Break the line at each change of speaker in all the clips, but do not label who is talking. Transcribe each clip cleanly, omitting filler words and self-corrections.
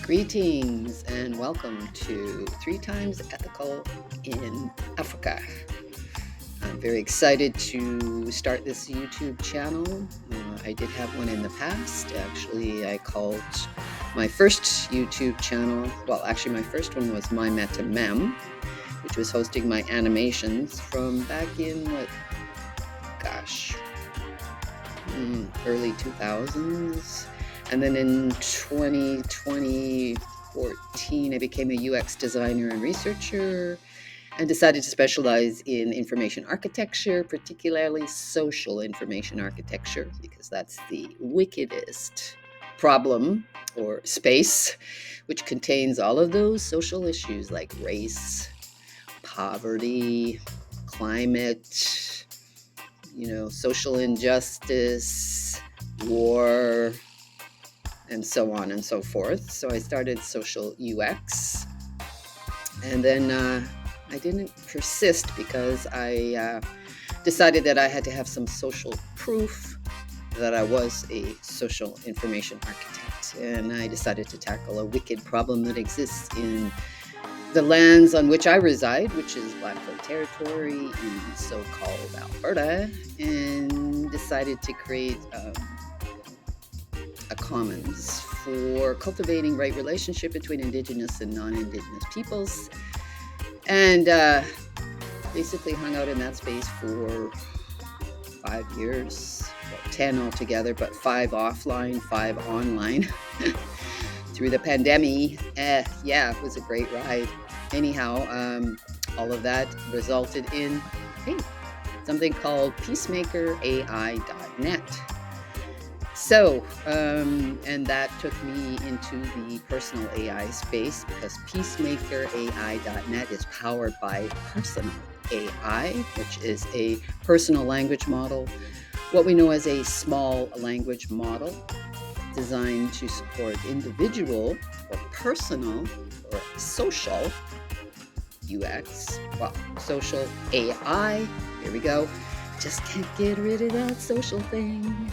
Greetings and welcome to Three Times Ethical in Africa. I'm very excited to start this YouTube channel. I did have one in the past. Actually, I called my first YouTube channel, my first one was My Meta Mem, which was hosting my animations from back in early 2000s. And then in 2014, I became a UX designer and researcher and decided to specialize in information architecture, particularly social information architecture, because that's the wickedest problem or space, which contains all of those social issues like race, poverty, climate, social injustice, war, and so on and so forth. So I started social UX, and then I didn't persist because I decided that I had to have some social proof that I was a social information architect, and I decided to tackle a wicked problem that exists in the lands on which I reside, which is Blackfoot Territory in so-called Alberta, and decided to create a commons for cultivating right relationship between Indigenous and non-Indigenous peoples, and basically hung out in that space for 5 years, 10 altogether, but 5 offline, 5 online through the pandemic. It was a great ride. Anyhow, all of that resulted in something called PeacemakerAI.net. So, and that took me into the personal AI space, because PeacemakerAI.net is powered by Personal AI, which is a personal language model, what we know as a small language model, designed to support individual or personal or social UX. Social AI, here we go. Just can't get rid of that social thing.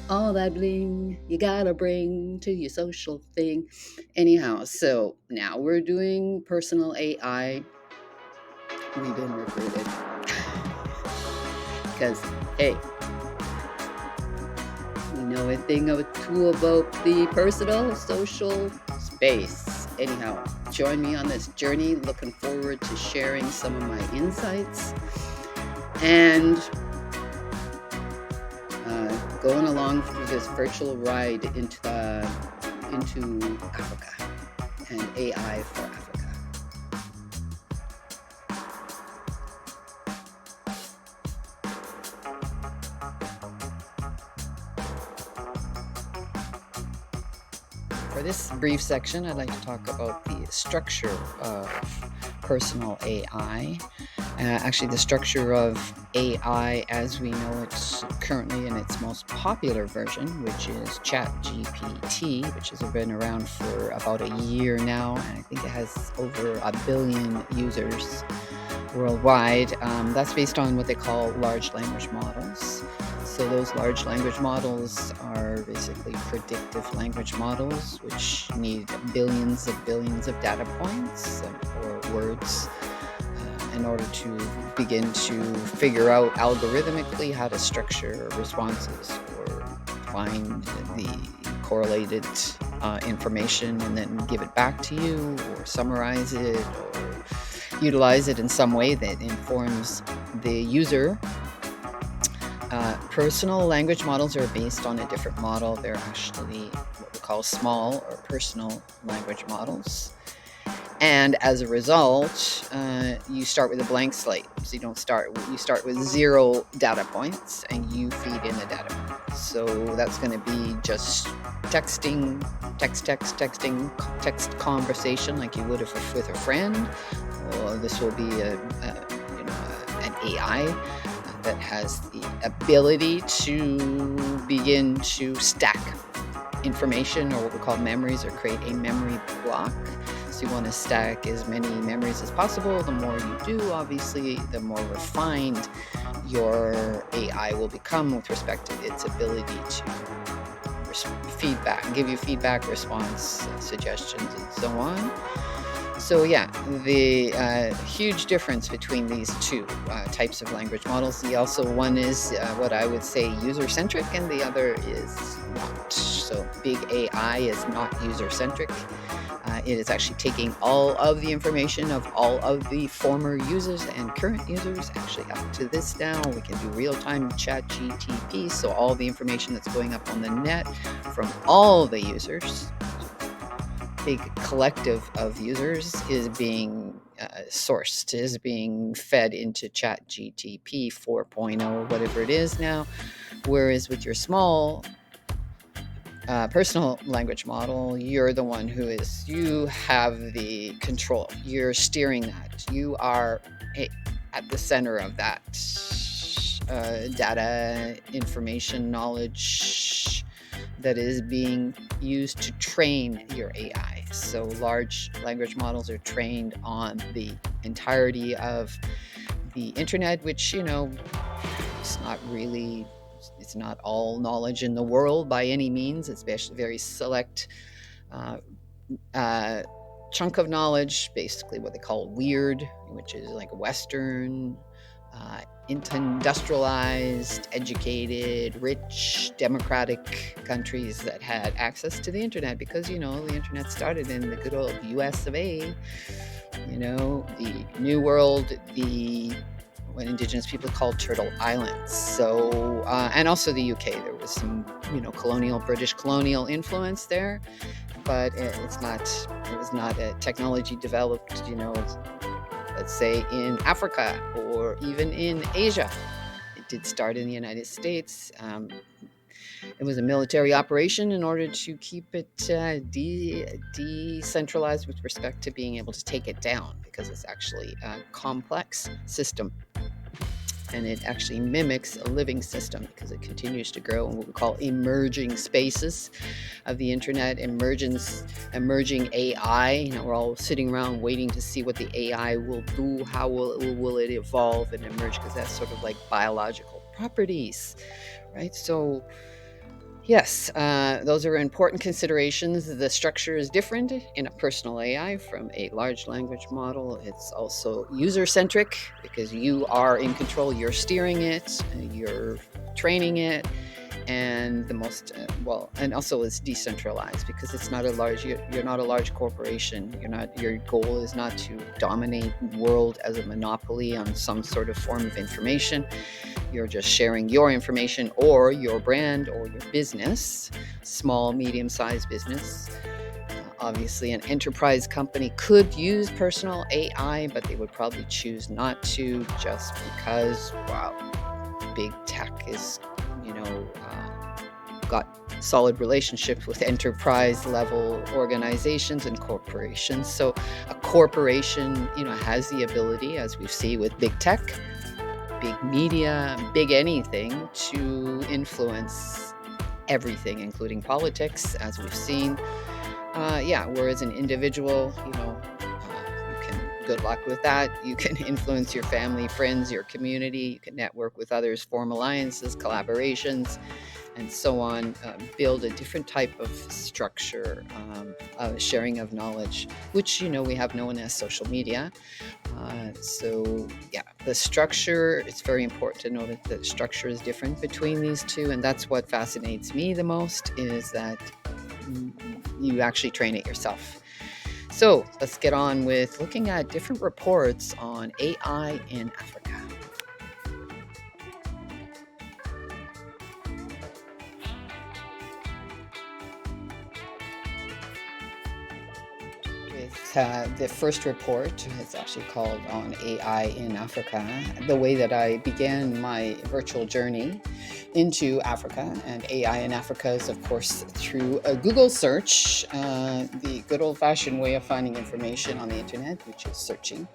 All that bling you gotta bring to your social thing. Anyhow, so now we're doing personal AI. We've been recruited. Because, hey, we know a thing or two about the personal social space. Anyhow, join me on this journey. Looking forward to sharing some of my insights and going along through this virtual ride into Africa and AI for Africa. For this brief section, I'd like to talk about the structure of personal AI. Actually, the structure of AI as we know it's currently in its most popular version, which is ChatGPT, which has been around for about a year now, and I think it has over 1 billion users worldwide. That's based on what they call large language models. So those large language models are basically predictive language models, which need billions of data points or words in order to begin to figure out algorithmically how to structure responses or find the correlated information and then give it back to you, or summarize it, or utilize it in some way that informs the user. Personal language models are based on a different model. They're actually what we call small or personal language models. And as a result, you start with a blank slate. So you start with 0 data points and you feed in the data points. So that's going to be just text conversation like you would with a friend. Or this will be an AI that has the ability to begin to stack information, or what we call memories, or create a memory block. So you want to stack as many memories as possible. The more you do, obviously, the more refined your AI will become with respect to its ability to feedback, give you feedback, response, suggestions, and so on. So yeah, the huge difference between these two types of language models. One is what I would say user-centric, and the other is not. So big AI is not user-centric. It is actually taking all of the information of all of the former users and current users. Actually, up to this now, we can do real-time chat GTP. So all the information that's going up on the net from all the users, big collective of users, is being sourced, is being fed into chat GTP 4.0, whatever it is now. Whereas with your small personal language model, you're the one you have the control. You're steering that. You are at the center of that data, information, knowledge that is being used to train your AI. So large language models are trained on the entirety of the internet, which, it's not all knowledge in the world by any means. It's very select chunk of knowledge, basically what they call weird, which is like Western, industrialized, educated, rich, democratic countries that had access to the internet because, the internet started in the good old US of A. The New World, what Indigenous people called Turtle Islands. So, and also the UK, there was some, British colonial influence there, but it was not a technology developed, let's say in Africa or even in Asia. It did start in the United States. It was a military operation in order to keep it decentralized with respect to being able to take it down, because it's actually a complex system. And it actually mimics a living system because it continues to grow in what we call emerging spaces of the internet, emerging AI. We're all sitting around waiting to see what the AI will do, how will it evolve and emerge, because that's sort of like biological properties, right? So yes, those are important considerations. The structure is different in a personal AI from a large language model. It's also user-centric because you are in control, you're steering it, you're training it, and and also it's decentralized because it's not you're not a large corporation. Your goal is not to dominate the world as a monopoly on some sort of form of information. You're just sharing your information or your brand or your business, small, medium-sized business. Obviously, an enterprise company could use personal AI, but they would probably choose not to, just because, big tech is, got solid relationships with enterprise level organizations and corporations. So a corporation, has the ability, as we see with big tech, big media, big anything, to influence everything, including politics, as we've seen. Whereas an individual, you can, good luck with that. You can influence your family, friends, your community. You can network with others, form alliances, collaborations, and so on. Build a different type of structure, sharing of knowledge, which, we have known as social media. The structure, it's very important to know that the structure is different between these two. And that's what fascinates me the most, is that you actually train it yourself. So let's get on with looking at different reports on AI in Africa. The first report is actually called On AI in Africa. The way that I began my virtual journey into Africa and AI in Africa is, of course, through a Google search, the good old-fashioned way of finding information on the internet, which is searching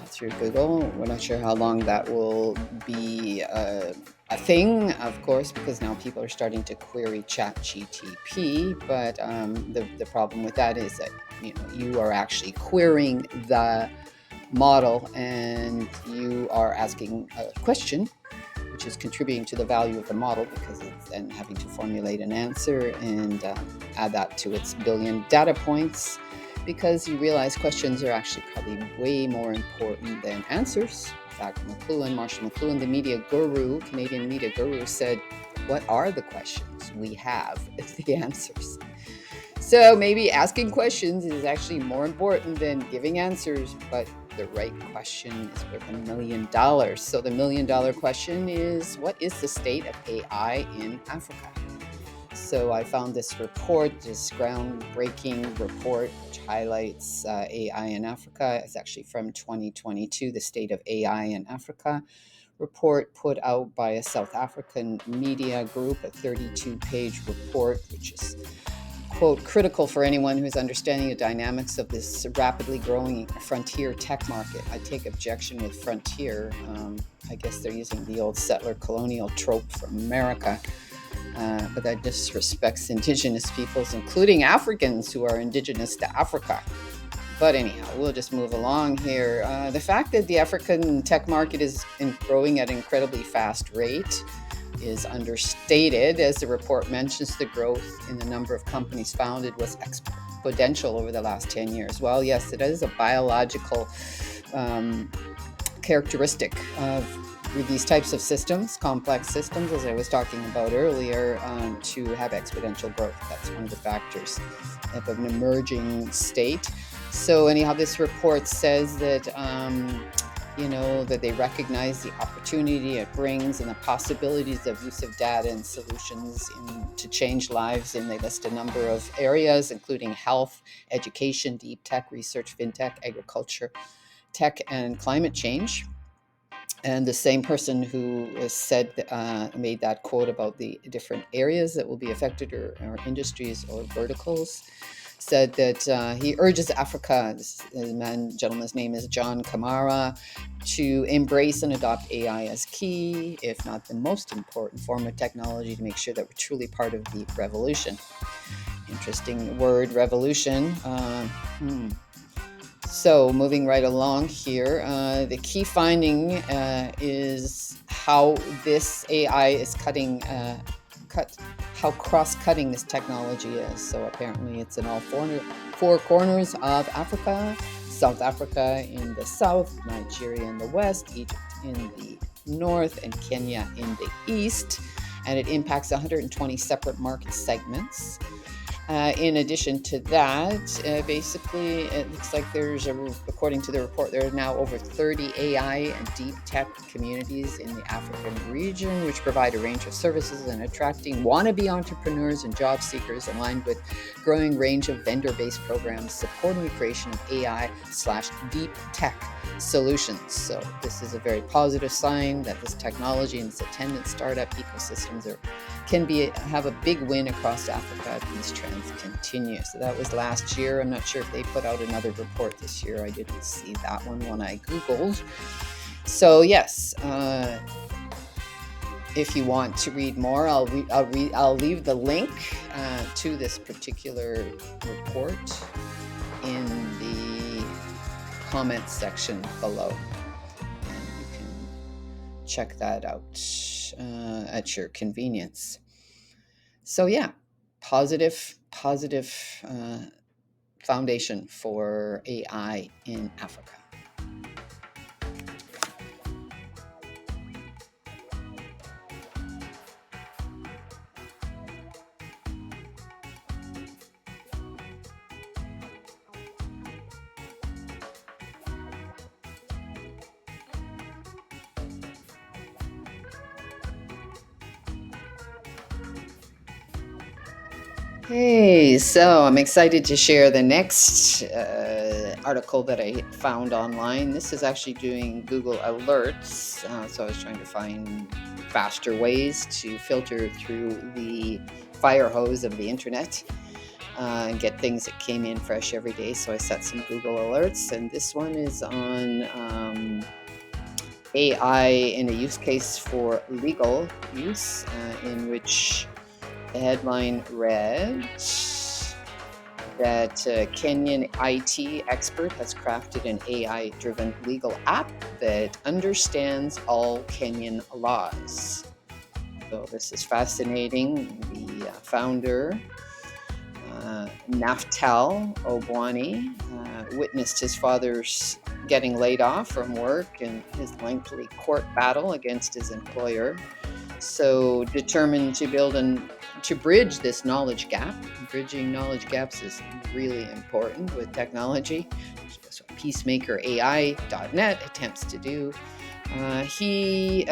through Google. We're not sure how long that will be a thing, of course, because now people are starting to query ChatGTP. But the problem with that is that you are actually querying the model and you are asking a question, which is contributing to the value of the model because it's then having to formulate an answer and add that to its billion data points, because you realize questions are actually probably way more important than answers. In fact, Marshall McLuhan, the media guru, Canadian media guru, said, "What are the questions? We have the answers." So maybe asking questions is actually more important than giving answers, but the right question is worth $1 million. So the $1 million question is, what is the state of AI in Africa? So I found this report, this groundbreaking report, which highlights AI in Africa. It's actually from 2022, the State of AI in Africa report put out by a South African media group, a 32-page report, which is, quote, critical for anyone who's understanding the dynamics of this rapidly growing frontier tech market. I take objection with frontier. I guess they're using the old settler colonial trope from America. But that disrespects indigenous peoples, including Africans who are indigenous to Africa. But anyhow, we'll just move along here. The fact that the African tech market is growing at an incredibly fast rate is understated. As the report mentions, the growth in the number of companies founded was exponential over the last 10 years. Well, yes, it is a biological characteristic of these types of systems, complex systems, as I was talking about earlier, to have exponential growth. That's one of the factors of an emerging state. So anyhow, this report says that, that they recognize the opportunity it brings and the possibilities of use of data and solutions to change lives. And they list a number of areas, including health, education, deep tech, research, fintech, agriculture, tech, and climate change. And the same person who made that quote about the different areas that will be affected or industries or verticals said that he urges Africa, gentleman's name is John Kamara, to embrace and adopt AI as key, if not the most important form of technology, to make sure that we're truly part of the revolution. Interesting word, revolution. So moving right along here, the key finding is how this AI is how cross-cutting this technology is. So apparently it's in all four corners of Africa: South Africa in the south, Nigeria in the west, Egypt in the north, and Kenya in the east. And it impacts 120 separate market segments. In addition to that, basically, it looks like according to the report, there are now over 30 AI and deep tech communities in the African region, which provide a range of services and attracting wannabe entrepreneurs and job seekers, aligned with growing range of vendor-based programs supporting the creation of AI/deep tech solutions. So this is a very positive sign that this technology and its attendant startup ecosystems have a big win across Africa if these trends continue. So that was last year. I'm not sure if they put out another report this year. I didn't see that one when I Googled. So yes, if you want to read more, I'll leave the link to this particular report in the comments section below, and you can check that out at your convenience. So yeah, positive foundation for AI in Africa. Hey, so I'm excited to share the next article that I found online. This is actually doing Google Alerts. So I was trying to find faster ways to filter through the fire hose of the internet and get things that came in fresh every day. So I set some Google Alerts, and this one is on AI in a use case for legal use, in which the headline read, that Kenyan IT expert has crafted an AI-driven legal app that understands all Kenyan laws. So this is fascinating. The founder, Naftal Obwani, witnessed his father's getting laid off from work and his lengthy court battle against his employer. So determined to to bridge this knowledge gap. Bridging knowledge gaps is really important with technology. That's what PeacemakerAI.net attempts to do. He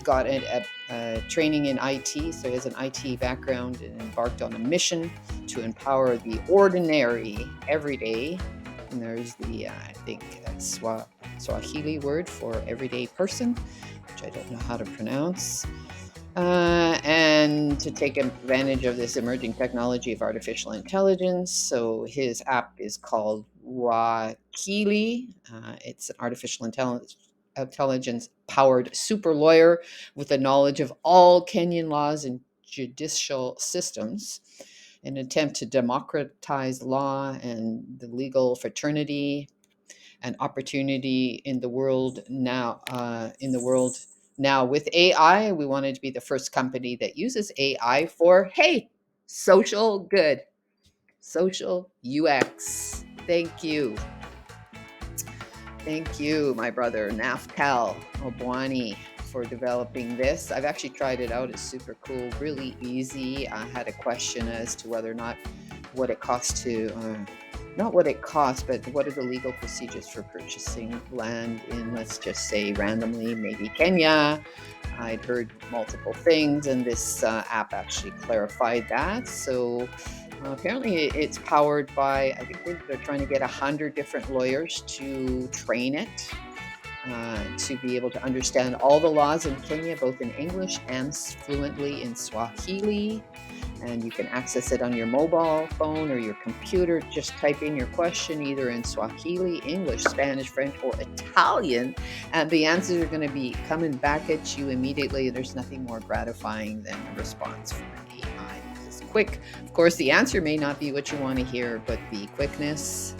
got a training in IT, so he has an IT background and embarked on a mission to empower the ordinary, everyday. And there's the, I think, Swahili word for everyday person, which I don't know how to pronounce. And to take advantage of this emerging technology of artificial intelligence. So his app is called Wakili. It's an artificial intelligence powered super lawyer with a knowledge of all Kenyan laws and judicial systems. An attempt to democratize law and the legal fraternity and opportunity in the world now. Now, with AI, we wanted to be the first company that uses AI for, hey, social good, social UX. Thank you. Thank you, my brother, Naftal Obwani, for developing this. I've actually tried it out. It's super cool, really easy. I had a question as to whether or not what it costs to not what it costs, but what are the legal procedures for purchasing land in, let's just say randomly, maybe Kenya. I'd heard multiple things, and this app actually clarified that. So apparently it's powered by, I think they're trying to get 100 different lawyers to train it to be able to understand all the laws in Kenya, both in English and fluently in Swahili. And you can access it on your mobile phone or your computer. Just type in your question either in Swahili, English, Spanish, French, or Italian, and the answers are going to be coming back at you immediately. There's nothing more gratifying than a response from an AI. It's quick. Of course, the answer may not be what you want to hear, but the quickness,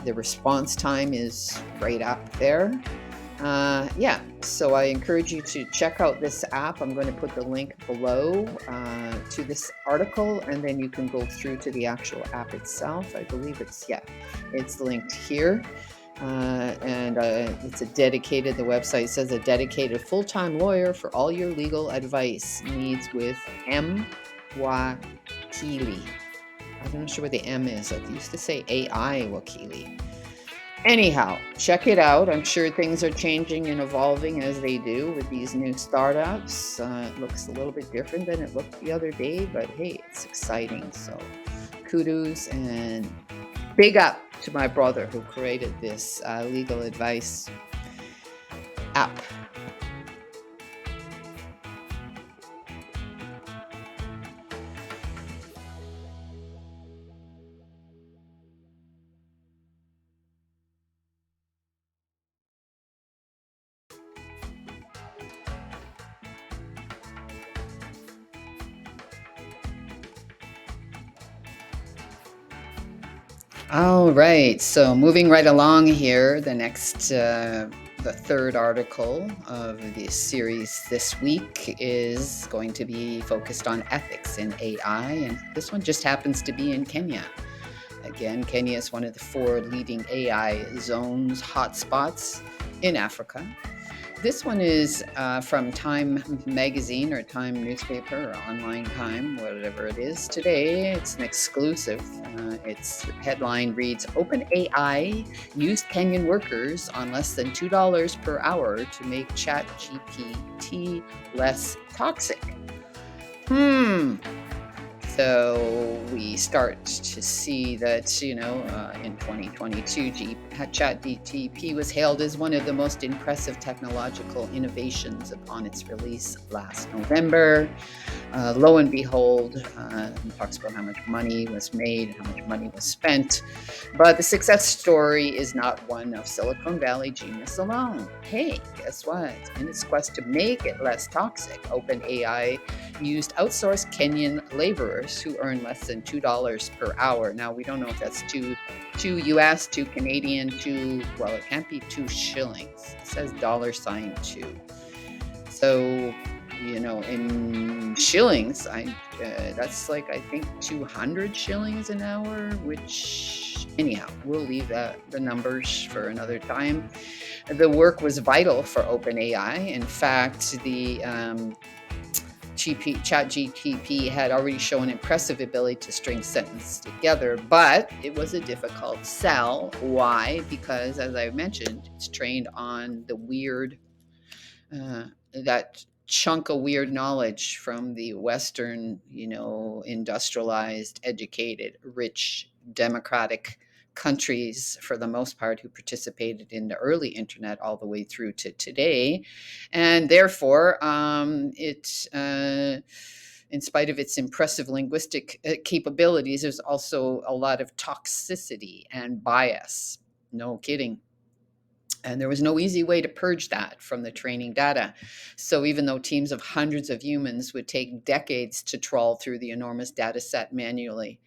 the response time is right up there. Yeah, so I encourage you to check out this app. I'm going to put the link below to this article, and then you can go through to the actual app itself. I believe it's linked here. And it's a dedicated, the website says a dedicated full-time lawyer for all your legal advice needs with M. Wakili. I'm not sure what the M is. I used to say AI Wakili. Anyhow, check it out. I'm sure things are changing and evolving as they do with these new startups. It looks a little bit different than it looked the other day, but hey, it's exciting. So kudos and big up to my brother who created this legal advice app. All right, so moving right along here, the third article of the series this week is going to be focused on ethics in AI, and this one just happens to be in Kenya. Again, Kenya is one of the 4 leading AI zones, hotspots in Africa. This one is from Time Magazine or Time newspaper or Online Time, whatever it is. Today, it's an exclusive. Its headline reads, OpenAI used Kenyan workers on less than $2 per hour to make ChatGPT less toxic. So we start to see that, in 2022, ChatGPT was hailed as one of the most impressive technological innovations upon its release last November. Lo and behold, it talks about how much money was made and how much money was spent. But the success story is not one of Silicon Valley genius alone. Hey, guess what? In its quest to make it less toxic, OpenAI used outsourced Kenyan laborers workers who earn less than $2 per hour. Now we don't know if that's two US, two Canadian, two, well, it can't be two shillings. It says $2. So, in shillings, that's like I think 200 shillings an hour, which anyhow, we'll leave the numbers for another time. The work was vital for OpenAI. In fact, the ChatGPT had already shown impressive ability to string sentences together, but it was a difficult sell. Why? Because, as I mentioned, it's trained on the weird, that chunk of weird knowledge from the Western, industrialized, educated, rich, democratic countries, for the most part, who participated in the early internet all the way through to today. And therefore, in spite of its impressive linguistic capabilities, there's also a lot of toxicity and bias. No kidding. And there was no easy way to purge that from the training data. So even though teams of hundreds of humans would take decades to trawl through the enormous data set manually,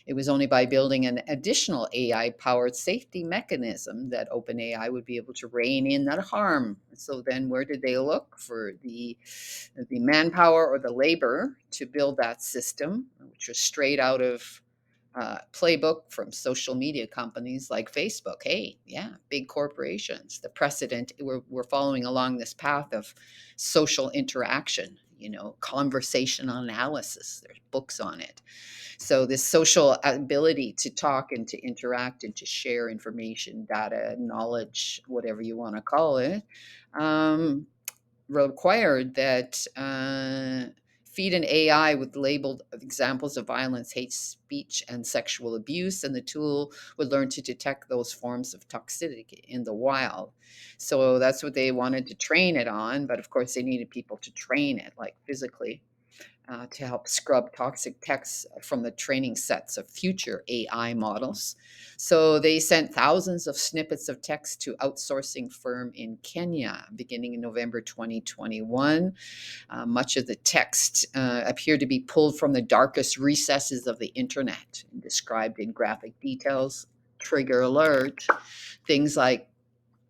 it was only by building an additional AI-powered safety mechanism that OpenAI would be able to rein in that harm. So then where did they look for the manpower or the labor to build that system, which was straight out of playbook from social media companies like Facebook. Hey, yeah, big corporations. The precedent, we're following along this path of social interaction, conversational analysis. There's books on it. So this social ability to talk and to interact and to share information, data, knowledge, whatever you want to call it, um, required that feed an AI with labeled examples of violence, hate speech, and sexual abuse, and the tool would learn to detect those forms of toxicity in the wild. So that's what they wanted to train it on, but of course they needed people to train it, like physically, to help scrub toxic texts from the training sets of future AI models. So they sent thousands of snippets of text to outsourcing firm in Kenya beginning in November 2021. Much of the text appeared to be pulled from the darkest recesses of the internet and described in graphic details. Trigger alert, things like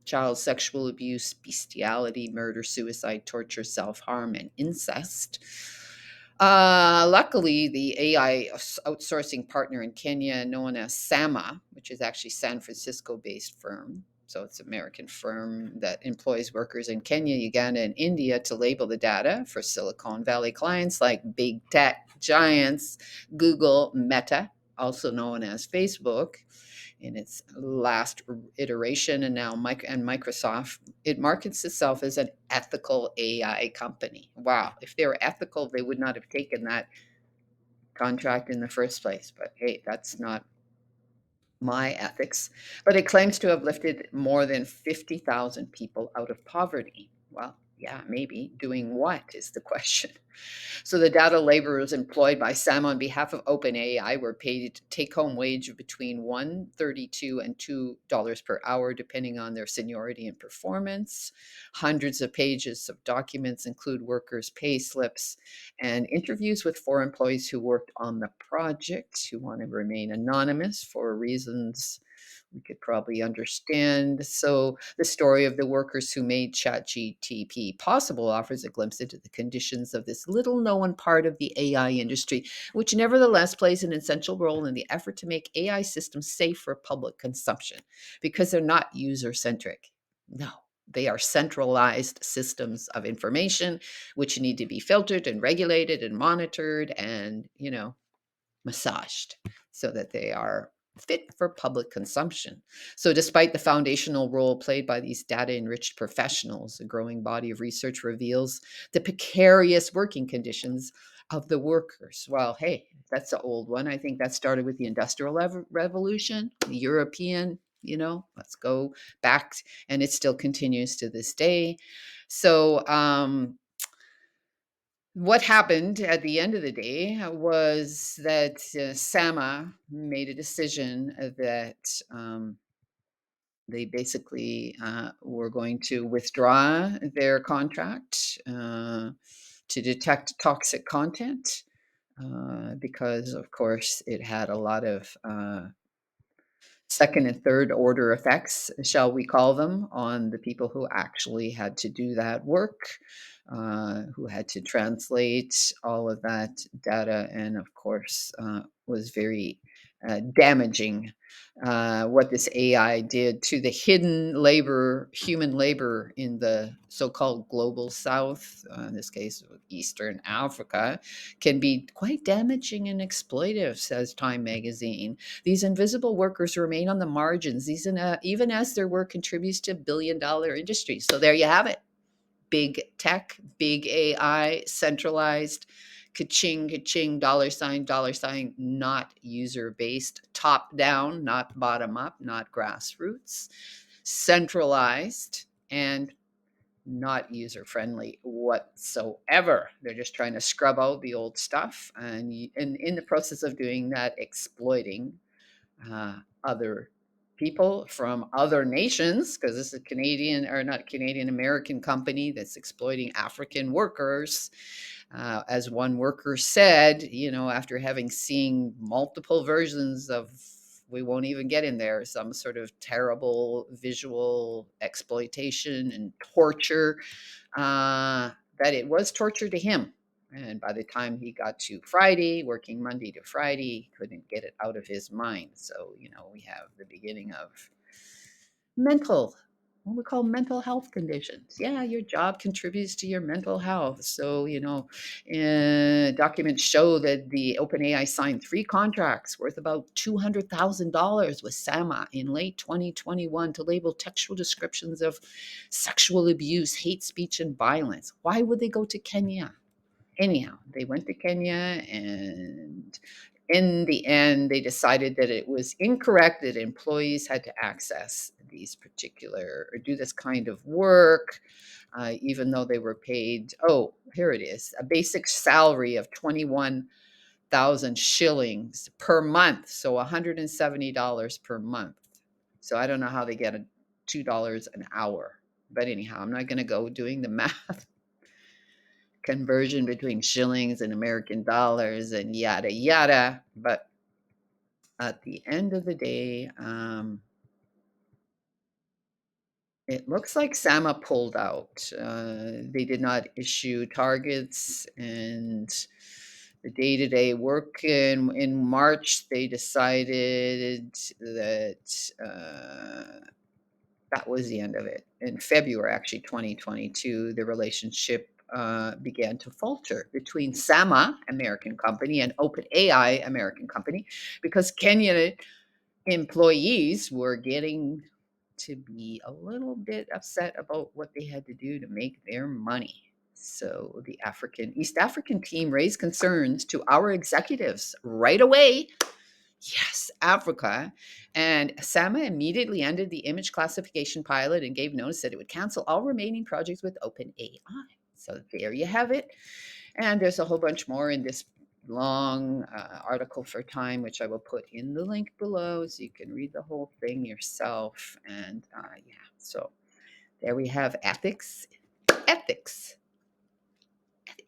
child sexual abuse, bestiality, murder, suicide, torture, self harm, and incest. Luckily, the AI outsourcing partner in Kenya, known as SAMA, which is actually San Francisco-based firm, so it's an American firm that employs workers in Kenya, Uganda, and India to label the data for Silicon Valley clients like big tech giants, Google, Meta, also known as Facebook, in its last iteration, and now Microsoft. It markets itself as an ethical AI company. Wow, if they were ethical, they would not have taken that contract in the first place. But hey, that's not my ethics. But it claims to have lifted more than 50,000 people out of poverty. Well, yeah, maybe. Doing what is the question. So the data laborers employed by SAM on behalf of OpenAI were paid a take-home wage of between $1.32 and $2 per hour, depending on their seniority and performance. Hundreds of pages of documents include workers' pay slips and interviews with 4 employees who worked on the project, who want to remain anonymous for reasons we could probably understand. So, the story of the workers who made ChatGPT possible offers a glimpse into the conditions of this little known part of the AI industry, which nevertheless plays an essential role in the effort to make AI systems safe for public consumption because they're not user centric. No. They are centralized systems of information which need to be filtered and regulated and monitored and, massaged so that they are fit for public consumption. So, despite the foundational role played by these data enriched professionals, a growing body of research reveals the precarious working conditions of the workers. Well, hey, that's an old one. I think that started with the Industrial Revolution, the European, let's go back, and it still continues to this day. So, what happened at the end of the day was that Sama made a decision that they basically were going to withdraw their contract to detect toxic content. because, of course, it had a lot of second and third order effects, shall we call them, on the people who actually had to do that work, who had to translate all of that data, and of course, was very damaging. What this AI did to the hidden labor, human labor in the so called global south, in this case, Eastern Africa, can be quite damaging and exploitive, says Time magazine. These invisible workers remain on the margins, even as their work contributes to billion-dollar industries. So there you have it. Big tech, big AI, centralized, ka-ching, ka-ching, dollar sign, not user-based, top down, not bottom up, not grassroots, centralized, and not user friendly whatsoever. They're just trying to scrub out the old stuff, and in the process of doing that, exploiting other people from other nations, because this is a Canadian, or not Canadian, American company that's exploiting African workers. As one worker said, after having seen multiple versions of, we won't even get in there, some sort of terrible visual exploitation and torture, that it was torture to him. And by the time he got to Friday, working Monday to Friday, he couldn't get it out of his mind. So, we have the beginning of mental, what we call mental health conditions. Yeah, your job contributes to your mental health. So, documents show that the OpenAI signed 3 contracts worth about $200,000 with SAMA in late 2021 to label textual descriptions of sexual abuse, hate speech, and violence. Why would they go to Kenya? Anyhow, they went to Kenya, and in the end, they decided that it was incorrect that employees had to access these particular, or do this kind of work, even though they were paid, oh, here it is, a basic salary of 21,000 shillings per month, so $170 per month. So I don't know how they get $2 an hour. But anyhow, I'm not going to go doing the math conversion between shillings and American dollars and yada yada. But at the end of the day, it looks like SAMA pulled out. They did not issue targets, and the day-to-day work in March, they decided that that was the end of it. In February, actually, 2022, the relationship began to falter between SAMA, American company, and OpenAI, American company, because Kenyan employees were getting to be a little bit upset about what they had to do to make their money. So the East African team raised concerns to our executives right away. Yes, Africa. And SAMA immediately ended the image classification pilot and gave notice that it would cancel all remaining projects with OpenAI. So there you have it. And there's a whole bunch more in this long article for Time, which I will put in the link below so you can read the whole thing yourself. And yeah, so there we have ethics,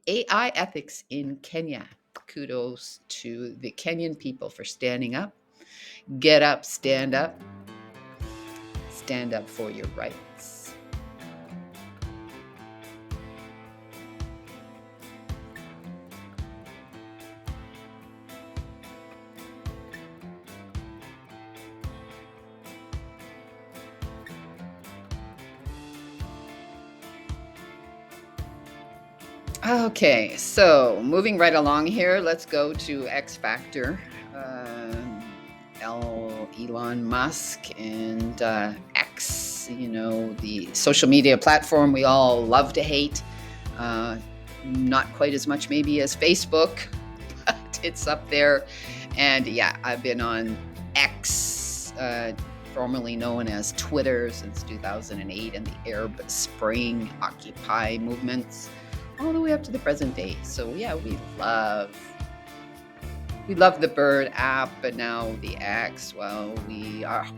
AI ethics in Kenya. Kudos to the Kenyan people for standing up. Get up, stand up for your rights. Okay, so moving right along here, let's go to X Factor. Elon Musk and X, the social media platform we all love to hate. Not quite as much maybe as Facebook, but it's up there. And yeah, I've been on X, formerly known as Twitter, since 2008, and the Arab Spring, Occupy movements, all the way up to the present day. So yeah, we love We love the Bird app, but now the X. Well,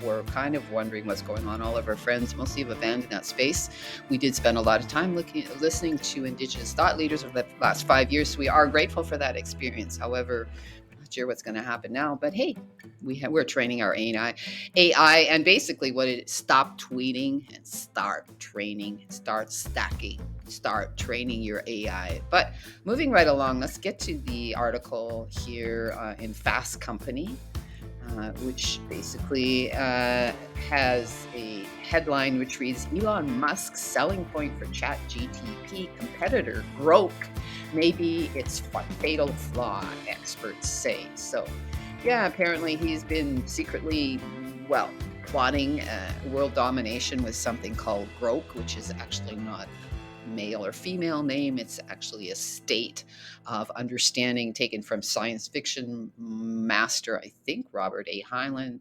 we're kind of wondering what's going on. All of our friends mostly have abandoned that space. We did spend a lot of time listening to Indigenous thought leaders over the last 5 years. So we are grateful for that experience. However, not sure what's going to happen now. But hey, we're training our AI, and basically what it is, stop tweeting and start training, start stacking, start training your AI. But moving right along, let's get to the article here in Fast Company, which basically has a headline which reads Elon Musk's selling point for ChatGPT competitor Grok may be its fatal flaw, experts say. So, yeah, apparently he's been secretly, well, plotting world domination with something called Grok, which is actually not male or female name. It's actually a state of understanding taken from science fiction master, I think, Robert A. Heinlein.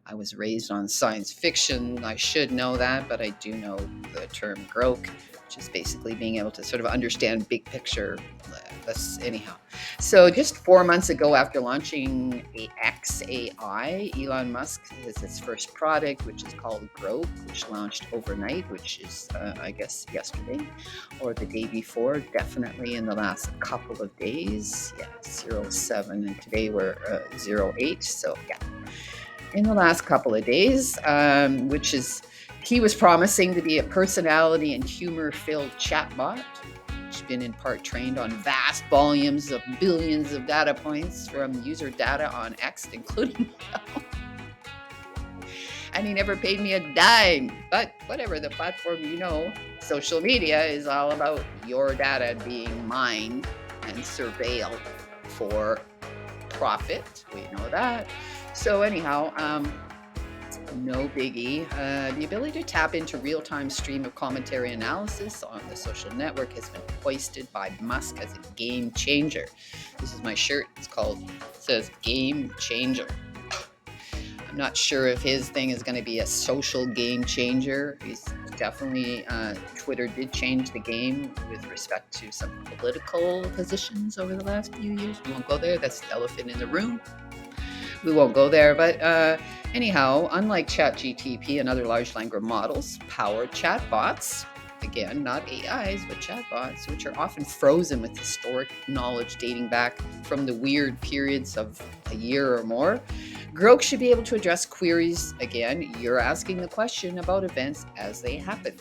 I was raised on science fiction. I should know that, but I do know the term grok, which is basically being able to sort of understand big picture. Anyhow. So just 4 months ago, after launching XAI, Elon Musk has its first product, which is called Grok, which launched overnight, which is, I guess, yesterday or the day before, definitely in the last couple of days. Yeah, 07, and today we're 08. So yeah, in the last couple of days, which is, he was promising to be a personality and humor-filled chatbot, which has been in part trained on vast volumes of billions of data points from user data on X, including and he never paid me a dime. But whatever, the platform, social media is all about your data being mined and surveilled for profit. We know that. So anyhow, no biggie. The ability to tap into real-time stream of commentary analysis on the social network has been hoisted by Musk as a game changer. This is my shirt. It says game changer. I'm not sure if his thing is going to be a social game changer. He's definitely, Twitter did change the game with respect to some political positions over the last few years. We won't go there. That's the elephant in the room. We won't go there. But anyhow, unlike ChatGPT and other large language models, powered chatbots, again, not AIs, but chatbots, which are often frozen with historic knowledge dating back from the weird periods of a year or more, Grok should be able to address queries. Again, you're asking the question about events as they happen.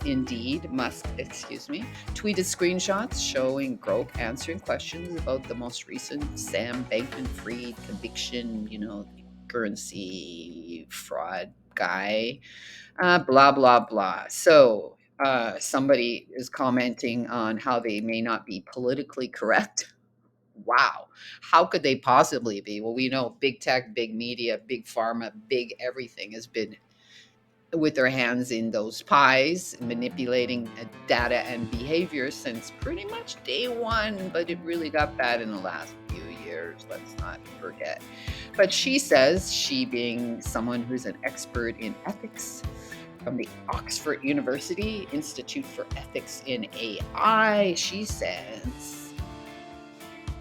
Indeed, Musk, tweeted screenshots showing Grok answering questions about the most recent Sam Bankman-Fried conviction, the currency fraud guy, blah, blah, blah. So somebody is commenting on how they may not be politically correct. Wow. How could they possibly be? Well, we know big tech, big media, big pharma, big everything has been with their hands in those pies, manipulating data and behavior since pretty much day one, but it really got bad in the last few years, let's not forget. But she says, she being someone who's an expert in ethics from the Oxford University Institute for Ethics in AI, she says,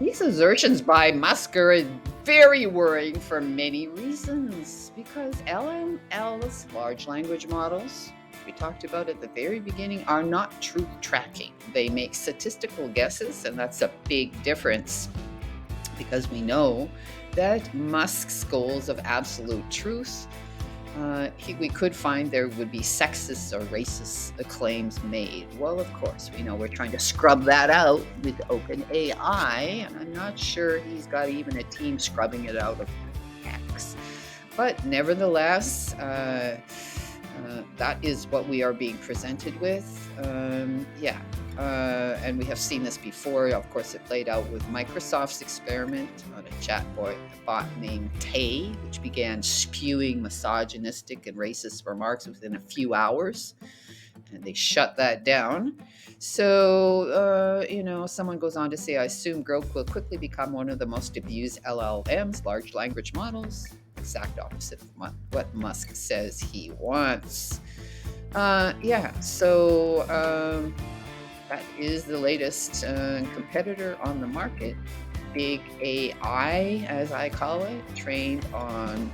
these assertions by Musk are very worrying for many reasons, because LLMs, large language models, we talked about at the very beginning, are not truth tracking. They make statistical guesses, and that's a big difference, because we know that Musk's goals of absolute truth, we could find there would be sexist or racist claims made. Well, of course, we know we're trying to scrub that out with OpenAI, and I'm not sure he's got even a team scrubbing it out of X. But nevertheless, that is what we are being presented with. And we have seen this before. Of course, it played out with Microsoft's experiment on a chatbot named Tay, which began spewing misogynistic and racist remarks within a few hours. And they shut that down. So, someone goes on to say, I assume Grok will quickly become one of the most abused LLMs, large language models. Exact opposite of what Musk says he wants. So that is the latest competitor on the market. big AI, as I call it, trained on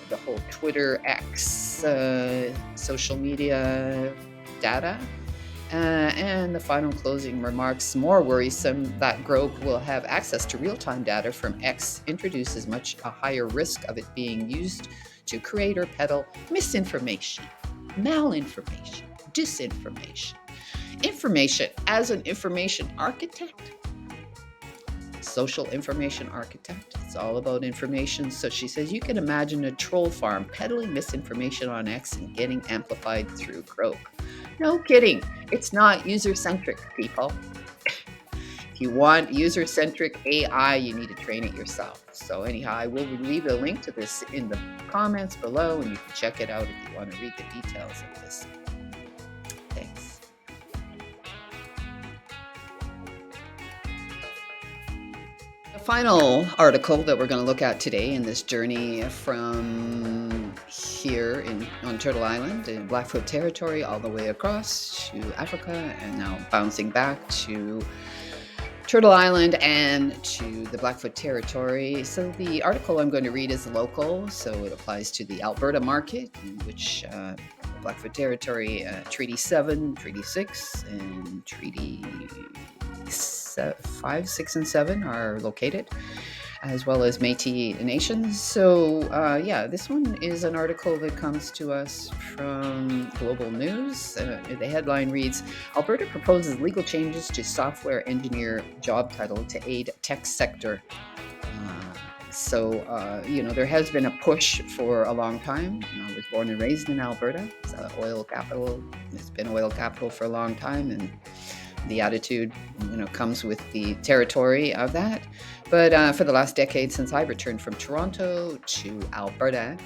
the whole Twitter X social media data. And the final closing remarks, more worrisome that Grope will have access to real-time data from X introduces much a higher risk of it being used to create or peddle misinformation, malinformation, disinformation. Information as an information architect, social information architect. It's all about information. So she says you can imagine a troll farm peddling misinformation on X and getting amplified through Grope. No kidding. It's not user-centric, people. If you want user-centric AI, you need to train it yourself. So anyhow, I will leave a link to this in the comments below, and you can check it out if you want to read the details of this. Thanks. The final article that we're going to look at today in this journey from here on Turtle Island in Blackfoot territory all the way across to Africa, and now bouncing back to Turtle Island and to the Blackfoot territory. So the article I'm going to read is local, so it applies to the Alberta market, in which the Blackfoot territory, Treaty 7, Treaty 6, and Treaty 5, 6, and 7 are located, as well as Métis Nations. So this one is an article that comes to us from Global News. The headline reads, Alberta proposes legal changes to software engineer job title to aid tech sector. There has been a push for a long time. I was born and raised in Alberta. It's oil capital. It's been oil capital for a long time, and the attitude, comes with the territory of that. But for the last decade, since I returned from Toronto to Alberta,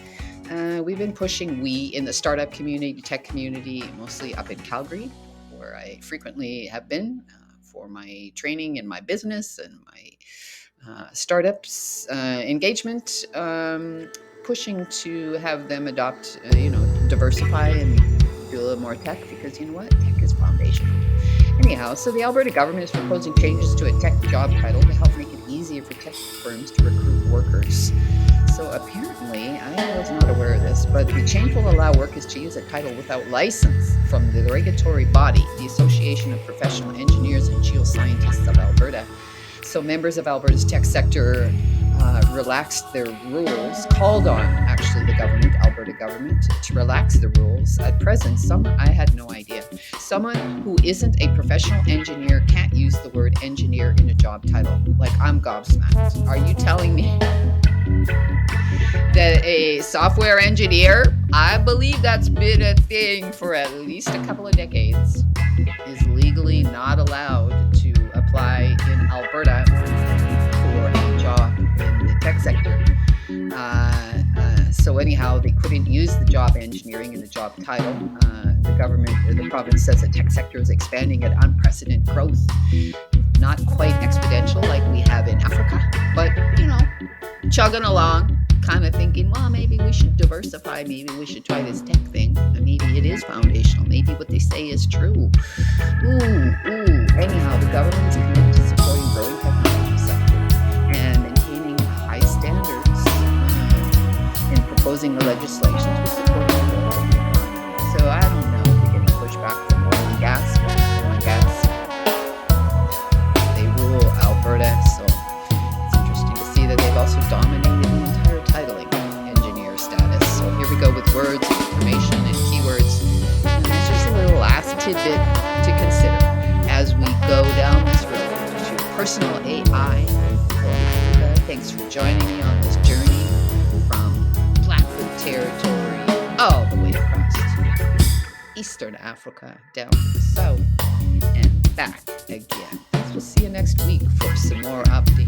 we've been pushing in the startup community, tech community, mostly up in Calgary, where I frequently have been for my training in my business and my startups engagement, pushing to have them adopt, diversify and do a little more tech, because tech is foundational. Anyhow, so the Alberta government is proposing changes to a tech job title to help make it easier for tech firms to recruit workers. So apparently, I was not aware of this, but the change will allow workers to use a title without license from the regulatory body, the Association of Professional Engineers and Geoscientists of Alberta. So members of Alberta's tech sector relaxed their rules, called on actually the government, Alberta government, to relax the rules. At present, I had no idea. Someone who isn't a professional engineer can't use the word engineer in a job title. Like, I'm gobsmacked. Are you telling me that a software engineer, I believe that's been a thing for at least a couple of decades, is legally not allowed to apply in Alberta for a job in the tech sector. So anyhow, they couldn't use the job engineering in the job title. The province says the tech sector is expanding at unprecedented growth. Not quite exponential like we have in Africa, but, chugging along, kind of thinking, well, maybe we should diversify. Maybe we should try this tech thing. Maybe it is foundational. Maybe what they say is true. Anyhow, the government is committed to supporting growing technology sector and maintaining high standards in proposing the legislation to support the growth. So I don't know if we're getting pushback from oil and gas. Oil and gas, they rule Alberta, so it's interesting to see that they've also dominated the entire titling engineer status. So here we go with words, information, and keywords. And that's just a little last tidbit to consider as we go down this road to personal AI. Thanks for joining me on this journey from Blackfoot territory all the way across to Eastern Africa, down to the south, and back again. We'll see you next week for some more updates.